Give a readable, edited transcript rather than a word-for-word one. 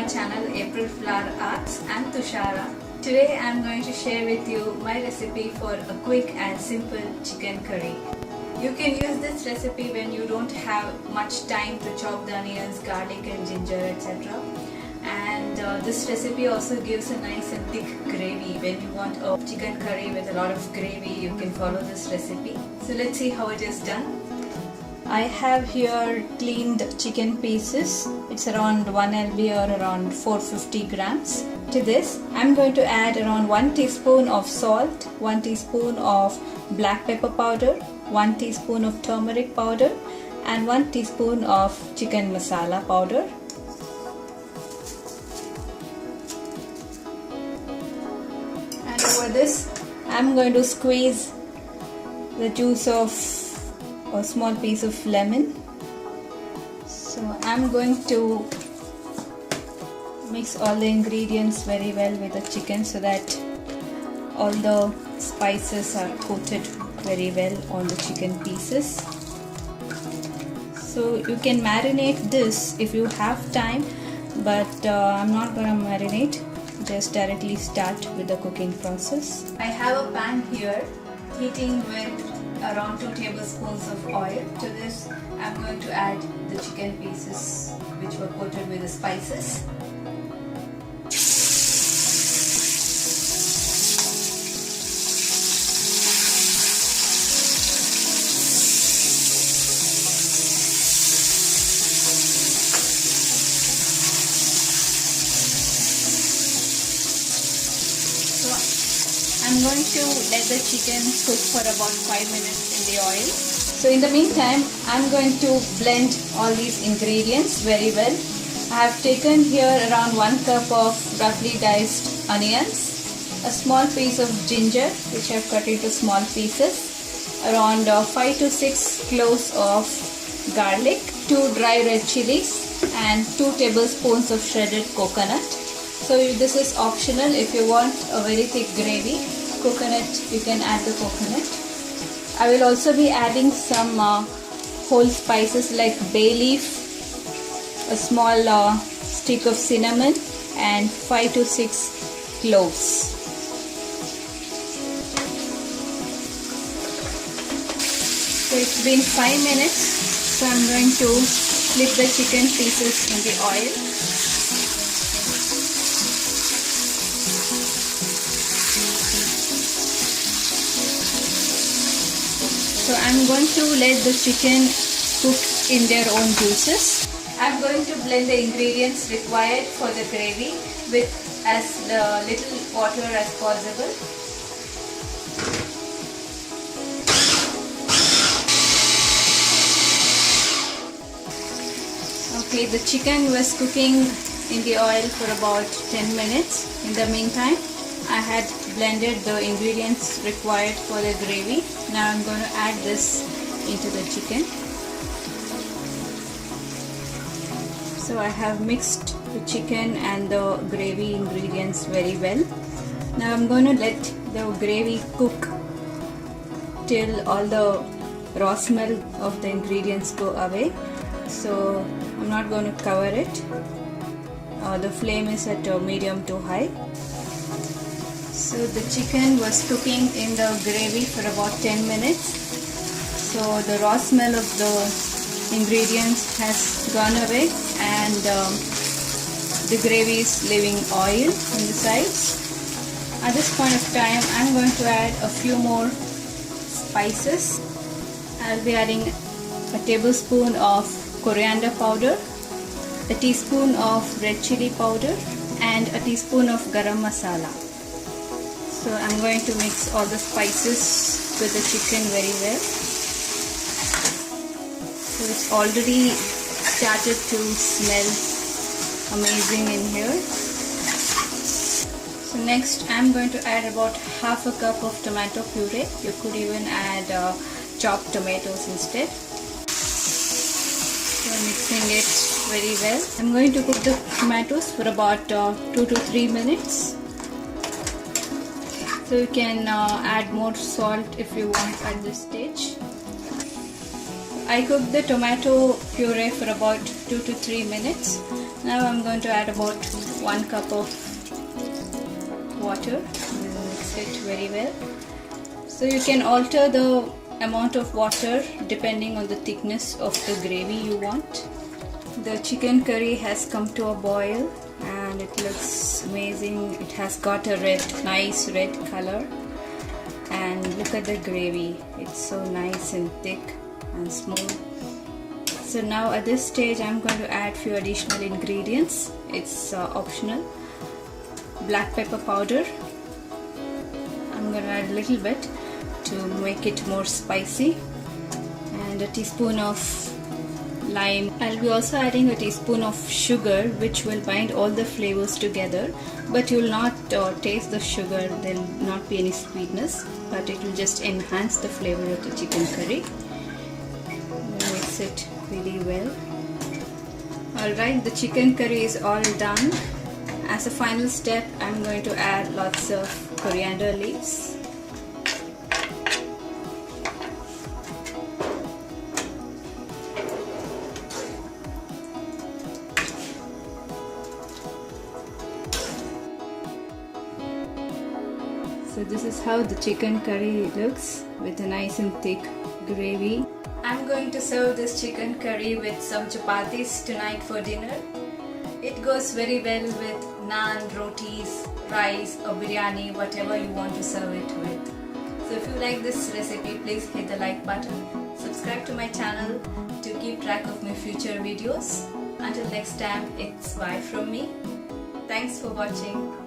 my channel April Flower Arts. I'm Tushara. Today I'm going to share with you my recipe for a quick and simple chicken curry. You can use this recipe when you don't have much time to chop the onions, garlic and ginger, etc. And this recipe also gives a nice and thick gravy. When you want a chicken curry with a lot of gravy, you can follow this recipe. So let's see how it is done. I have here cleaned chicken pieces. It's around 1 lb or around 450 grams. To this, I'm going to add around 1 teaspoon of salt, 1 teaspoon of black pepper powder, 1 teaspoon of turmeric powder, and 1 teaspoon of chicken masala powder. And over this, I'm going to squeeze the juice of a small piece of lemon. So I'm going to mix all the ingredients very well with the chicken so that all the spices are coated very well on the chicken pieces. So you can marinate this if you have time, but I'm not going to marinate, just directly start with the cooking process. I have a pan here heating with around 2 tablespoons of oil. To this I'm going to add the chicken pieces which were coated with the spices. I'm going to let the chicken cook for about 5 minutes in the oil. So in the meantime, I'm going to blend all these ingredients very well. I have taken here around 1 cup of roughly diced onions, a small piece of ginger which I have cut into small pieces, around 5 to 6 cloves of garlic, 2 dry red chillies, and 2 tablespoons of shredded coconut. So this is optional. If you want a very thick gravy, coconut, you can add the coconut. I will also be adding some whole spices like bay leaf, a small stick of cinnamon, and 5 to 6 cloves. So it's been 5 minutes, so I'm going to flip the chicken pieces in the oil. So I'm going to let the chicken cook in their own juices. I'm going to blend the ingredients required for the gravy with as little water as possible. Okay, the chicken was cooking in the oil for about 10 minutes. In the meantime, I had blended the ingredients required for the gravy. Now I'm going to add this into the chicken. So I have mixed the chicken and the gravy ingredients very well. Now I'm going to let the gravy cook till all the raw smell of the ingredients go away. So I'm not going to cover it. The flame is at medium to high. So the chicken was cooking in the gravy for about 10 minutes. So the raw smell of the ingredients has gone away and the gravy is leaving oil on the sides. At this point of time, I'm going to add a few more spices. I'll be adding a tablespoon of coriander powder, a teaspoon of red chilli powder, and a teaspoon of garam masala. So I'm going to mix all the spices with the chicken very well. So it's already started to smell amazing in here. So next I'm going to add about half a cup of tomato puree. You could even add chopped tomatoes instead. So I'm mixing it very well. I'm going to cook the tomatoes for about 2 to 3 minutes. So you can add more salt if you want at this stage. I cooked the tomato puree for about 2 to 3 minutes. Now I'm going to add about 1 cup of water and mix it very well. So you can alter the amount of water depending on the thickness of the gravy you want. The chicken curry has come to a boil and it looks amazing. It has got a nice red color, and look at the gravy. It's so nice and thick and smooth. So now at this stage I'm going to add few additional ingredients. It's optional. Black pepper powder. I'm going to add a little bit to make it more spicy, and a teaspoon of lime. I'll be also adding a teaspoon of sugar, which will bind all the flavors together, but you will not taste the sugar. There will not be any sweetness, but it will just enhance the flavor of the chicken curry. Mix it really well. Alright, the chicken curry is all done. As a final step, I'm going to add lots of coriander leaves. So this is how the chicken curry looks, with a nice and thick gravy. I'm going to serve this chicken curry with some chapatis tonight for dinner. It goes very well with naan, rotis, rice or biryani, whatever you want to serve it with. So if you like this recipe, please hit the like button. Subscribe to my channel to keep track of my future videos. Until next time, it's bye from me. Thanks for watching.